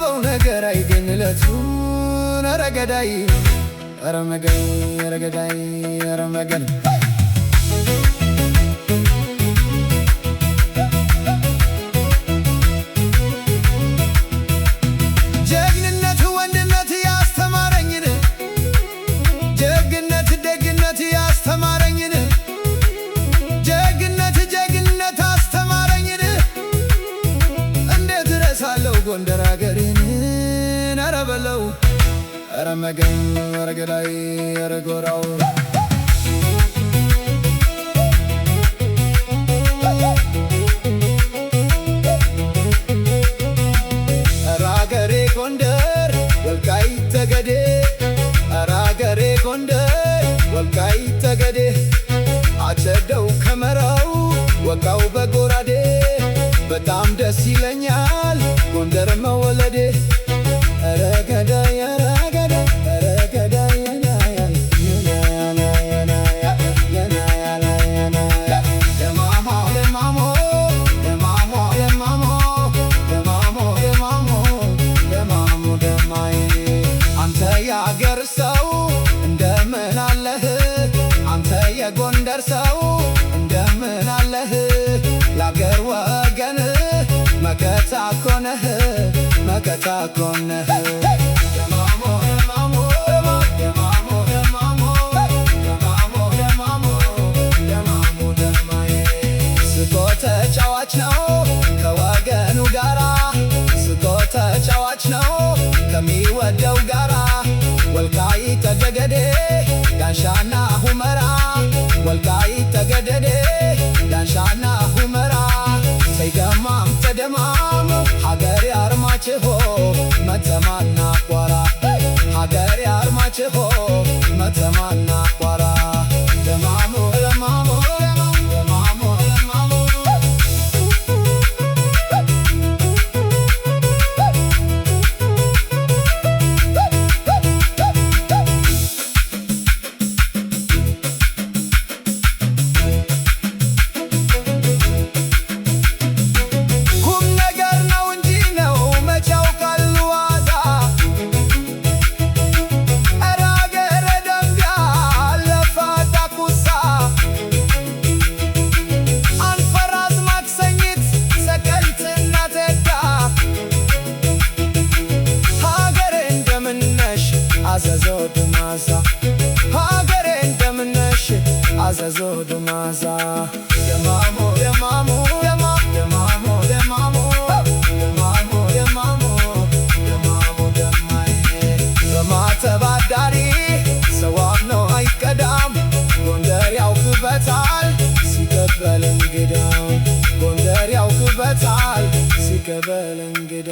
ያሰበው ነገር አይገኝለቱን ኧረ ገዳይ ኧረ መገን ኧረ ገዳይ ኧረ መገን ጀግንነት ወንድነት ያስተማረኝን ጀግነት ደግነት ያስተማረኝን ጀግነት አስተማረኝን እንዴት እረሳለሁ ጎንደር አገሬን ኧረ በለው ኧረ መገን ኧረ ገዳይ ኧረ ጎራው ኧረ አገሬ ጎንደር ወልቃይት ጠገዴ ኧረ አገሬ ጎንደር ወልቃይት ጠገዴ አጨደው ከመራው ወጋው በጎራዴ በጣም ደስ ይለኛል ጎንደር መወለዴ ኧረ ገዳይ ኧረ ገዳይ ኧረ ገዳይ አንተ የአገር ሰው እንደምን አለህ አንተ የጎንደር ሰው እንደምን አለህ ለአገር ወገንህ መከታ እኮ ነህ መከታ እኮ ነህ ስቆ ተጫዋች ነው ከወገኑ ጋራ ስቆ ተጫዋች ነው ከሚወደው ጋራ ወልቃይት ጠገዴ ዳንሻና ሁመራ ወልቃይት ጠገዴ ዳንሻና ሁመራ ሰይደማም ተደማም ሀገሬ አርማጭሆ መተማና ቋራ ሀገሬ አርማጭሆ መተማና ቋራ ደማሙ ለማሙ ደማሙ ለማሙ አዘዞ ዱማዛ ሀገሬ እንደምነሽ አዘዞ ዱማዛ ደማሙ ደማሙ ደማሙ ደማሙ ደማሙ ደማሙ ደማሙ ደማይ በማተባዳሪ ሰዋም ነው አይቀዳም ጎንደር ያውቅበታል ሲቀበል እንግዳ ጎንደር ያውቅበታል ሲቀበል እንግዳ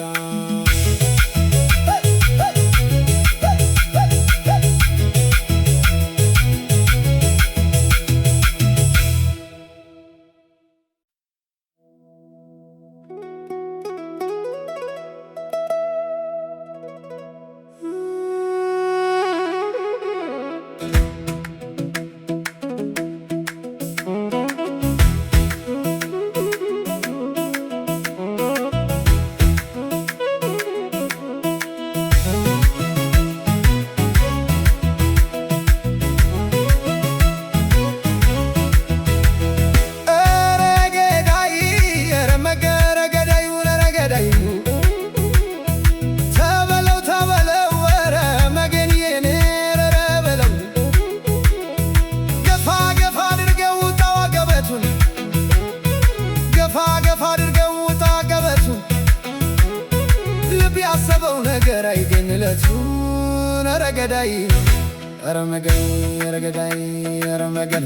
ያሰበው ነገር አይገኝለቱን ኧረ ገዳይ ኧረ መገን ኧረ ገዳይ ኧረ መገን